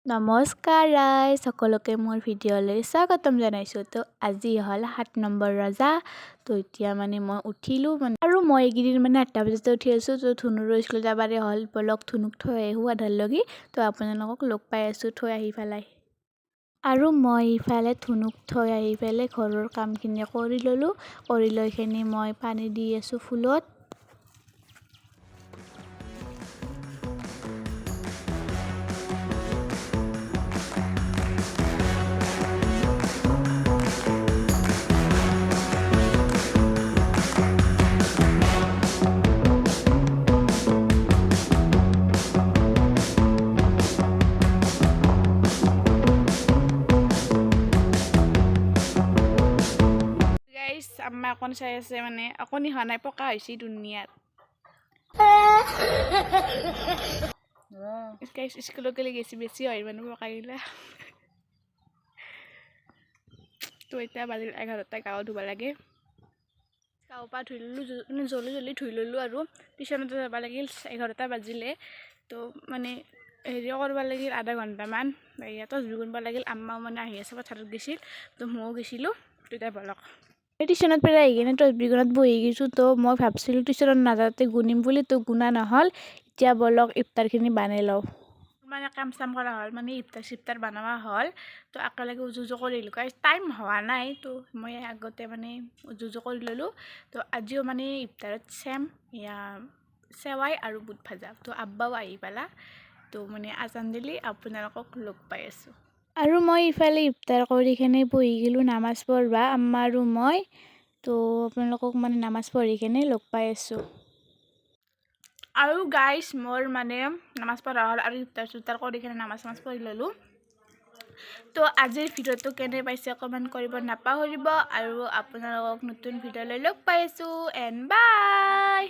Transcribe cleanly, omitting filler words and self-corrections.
নমস্কাৰ ৰাইজ সকলোকে মোৰ ভিডিঅ'লৈ স্বাগতম জনাইছোঁ। তো আজি হ'ল 7 নম্বৰ ৰজা। তো এতিয়া মানে মই উঠিলোঁ আৰু মই এইকেইদিন মানে 8টা বজাতে উঠি আছোঁ। তো ধুনুৰো স্কুল যাবাৰে হ'ল, বলক ধুনুক থৈ আহোঁ আধাৰ লগি। তো আপোনালোকক লগ পাই আছোঁ থৈ আহি পেলাই। আৰু মই ইফালে ধুনুক থৈ আহি পেলাই ঘৰৰ কামখিনি কৰি ল'লোঁ। কৰি লৈ কিনে মই পানী দি আছোঁ ফুলত। আম্মা অকণ চাই আছে, মানে অকণি হোৱা নাই, পকা হৈছে দুনিয়াত। স্কুলত গ'লে গেছি বেছি হয় মানে পকাগিলা। তো এতিয়া বাজিল 11টা, গাও ধুব লাগে। গাও পা ধুই ল'লোঁ, মানে জল্দি ধুই ল'লোঁ আৰু টিউশ্যনতো যাব লাগিল। 11টা বাজিলে। তো মানে হেৰি কৰিব লাগিল আধা ঘণ্টামান, ইয়াতো গুণব লাগিল। আম্মাও মানে আহি আছে, পথাৰত গৈছিল। তো ময়ো গৈছিলোঁ। তেতিয়া বলক টিউশ্যনত পৰা আহি কিনে তচবিখনত বহি গৈছোঁ। তো মই ভাবছিলোঁ টিউশ্যনত নাযাওঁতে গুণিম বুলি, তো গুণা নহ'ল। এতিয়া বলক ইফতাৰখিনি বনাই লওঁ। মানে কাম চাম কৰা হ'ল, মানে ইফতাৰ চিফতাৰ বনোৱা হ'ল। তো একেলগে উজু কৰিলোঁ। টাইম হোৱা নাই, তো মই আগতে মানে উজু কৰি ল'লোঁ। তো আজিও মানে ইফতাৰত চেৱাই আৰু বুট ভাজা। তো আব্বাও আহি পালা। তো মানে আজান দিলি আপোনালোকক লগ পাই আছোঁ। আৰু মই ইফালে ইফতাৰ কৰি কিনে বহি গ'লোঁ নামাজ পঢ়বা, আম্মা আৰু মই। তো আপোনালোকক মানে নামাজ পঢ়ি কিনে লগ পাই আছোঁ। আৰু গাইজ মোৰ মানে নামাজ পঢ়া হ'ল আৰু ইফতাৰ চিফতাৰ কৰি কিনে নামাজ পঢ়ি ল'লোঁ। তো আজিৰ ভিডিঅ'টো কেনে পাইছে কমেণ্ট কৰিব নাপাহৰিব। আৰু আপোনালোকক নতুন ভিডিঅ'লৈ লগ পাই আছোঁ। এণ্ড বাই।